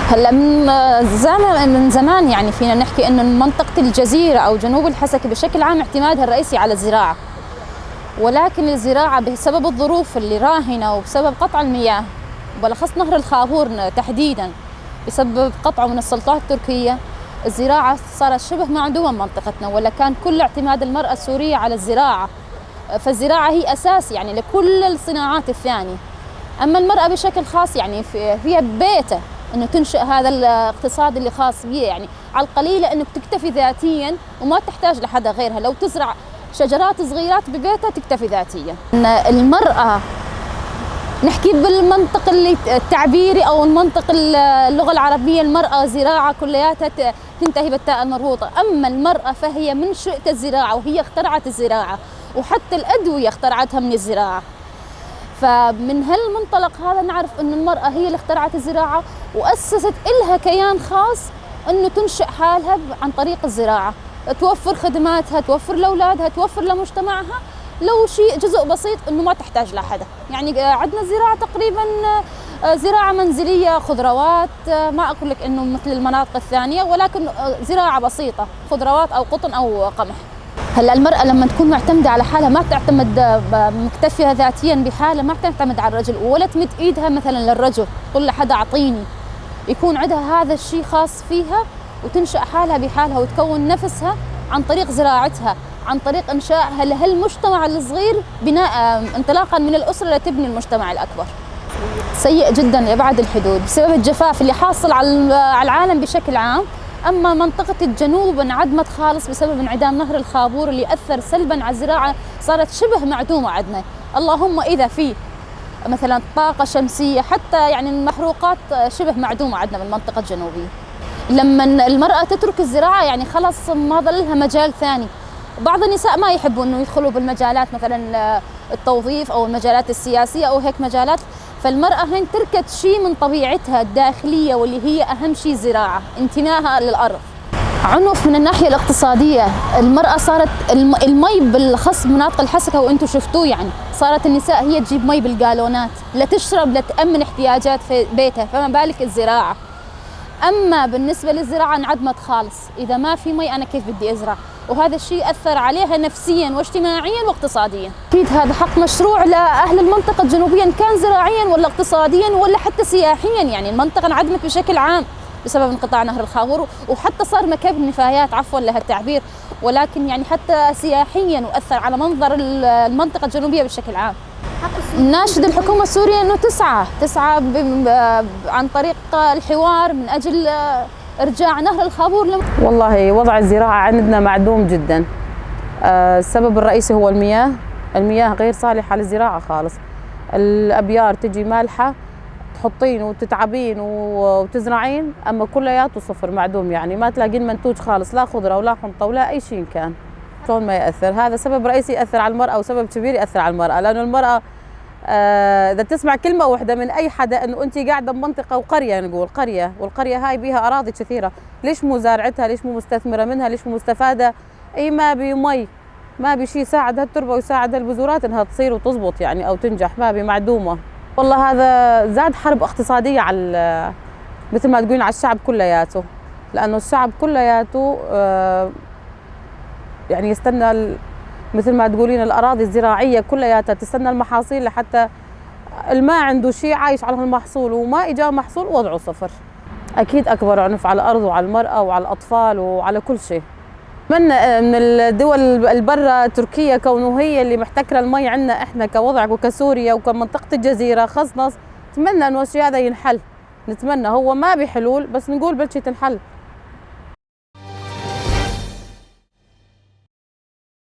هلا من زمان يعني فينا نحكي انه منطقة الجزيرة او جنوب الحسكة بشكل عام اعتمادها الرئيسي على الزراعة، ولكن الزراعة بسبب الظروف اللي راهنة وبسبب قطع المياه وبالاخص نهر الخابور تحديدا بسبب قطعه من السلطات التركية، الزراعة صارت شبه معدومة منطقتنا، ولا كان كل اعتماد المرأة السورية على الزراعة، فالزراعة هي أساس يعني لكل الصناعات الثانية. أما المرأة بشكل خاص يعني فيها بيته انه تنشئ هذا الاقتصاد اللي خاص بيه، يعني على القليله انك تكتفي ذاتيا وما تحتاج لحدا غيرها، لو تزرع شجرات صغيرات ببيتها تكتفي ذاتيا. المرأة نحكي بالمنطق اللي التعبيري او المنطق اللغه العربيه، المرأة زراعه كلياتها تنتهي بالتاء المربوطه، اما المرأة فهي منشئة الزراعه وهي اخترعت الزراعه، وحتى الادويه اخترعتها من الزراعه. فمن هالمنطلق هذا نعرف أن المرأة هي اللي اخترعت الزراعة وأسست إلها كيان خاص أنه تنشئ حالها عن طريق الزراعة، توفر خدماتها، توفر لأولادها، توفر لمجتمعها، لو شيء جزء بسيط أنه ما تحتاج لحدا. يعني عندنا زراعة تقريبا زراعة منزلية، خضروات، ما أقول لك أنه مثل المناطق الثانية، ولكن زراعة بسيطة، خضروات أو قطن أو قمح. هلا المرأة لما تكون معتمدة على حالها، ما تعتمد مكتفية ذاتيا بحالها، ما تعتمد على الرجل ولا تمد ايدها مثلا للرجل تقول لحدا اعطيني، يكون عندها هذا الشيء خاص فيها وتنشأ حالها بحالها وتكون نفسها عن طريق زراعتها، عن طريق انشائها لهالمجتمع الصغير، بناء انطلاقا من الأسرة لتبني المجتمع الأكبر. سيء جدا لأبعد الحدود بسبب الجفاف اللي حاصل على العالم بشكل عام. أما منطقة الجنوب انعدمت خالص بسبب انعدام نهر الخابور اللي أثر سلباً على الزراعة، صارت شبه معدومة عندنا. اللهم إذا في مثلاً طاقة شمسية، حتى يعني المحروقات شبه معدومة عندنا بالمنطقة الجنوبية. لما المرأة تترك الزراعة يعني خلص ما ظل لها مجال ثاني. بعض النساء ما يحبوا إنه يدخلوا بالمجالات مثلاً التوظيف أو المجالات السياسية أو هيك مجالات، فالمرأة هين تركت شيء من طبيعتها الداخلية واللي هي أهم شيء الزراعة، انتمائها للأرض. عنف من الناحية الاقتصادية، المرأة صارت المي بالخص مناطق الحسكة وانتم شفتوه، يعني صارت النساء هي تجيب مي بالقالونات لتشرب لتأمن احتياجات في بيتها، فما بالك الزراعة. أما بالنسبة للزراعة انعدمت خالص، إذا ما في مي أنا كيف بدي أزرع؟ وهذا الشيء أثر عليها نفسياً واجتماعياً واقتصادياً. أكيد هذا حق مشروع لأهل المنطقة الجنوبية، إن كان زراعياً ولا اقتصادياً ولا حتى سياحياً. يعني المنطقة انعدمت بشكل عام بسبب انقطاع نهر الخابور، وحتى صار مكب نفايات عفواً لهالتعبير، ولكن يعني حتى سياحياً وأثر على منظر المنطقة الجنوبية بشكل عام. ناشد الحكومة السورية أنه تسعى عن طريق الحوار من أجل إرجاع نهر الخابور. والله وضع الزراعة عندنا معدوم جدا. السبب الرئيسي هو المياه غير صالحة للزراعة خالص. الأبيار تجي مالحة، تحطين وتتعبين وتزرعين، أما كلياته صفر معدوم، يعني ما تلاقين منتوج خالص، لا خضرة ولا حنطة ولا أي شيء كان. شلون ما يأثر؟ هذا سبب رئيسي يأثر على المرأة، وسبب كبير يأثر على المرأة، لأنه المرأة إذا تسمع كلمة واحدة من أي حدا إنه أنت قاعدة بمنطقة وقرية، نقول قرية، والقرية هاي بيها أراضي كثيرة، ليش مو زارعتها؟ ليش مو مستثمرة منها؟ ليش مو مستفادة؟ أي ما بي مي، ما بي شيء يساعد هالتربة ويساعد هالبذورات إنها تصير وتزبط يعني أو تنجح، ما بي معدومة. والله هذا زاد حرب اقتصادية على مثل ما تقولين على الشعب كلياته، لأنه الشعب كلياته يعني يستنى مثل ما تقولين الأراضي الزراعية كلياتها تستنى المحاصيل، لحتى ما عنده شيء عايش على هالمحصول، وما إجا محصول وضعه صفر. أكيد أكبر عنف على الأرض وعلى المرأة وعلى الأطفال وعلى كل شيء. من الدول البرة تركيا، كونه هي اللي محتكرة المي عندنا إحنا كوضع وكسوريا وكمنطقة الجزيرة خصنا، نتمنى إنه الشيء هذا ينحل. نتمنى، هو ما بحلول بس نقول بلشي تنحل.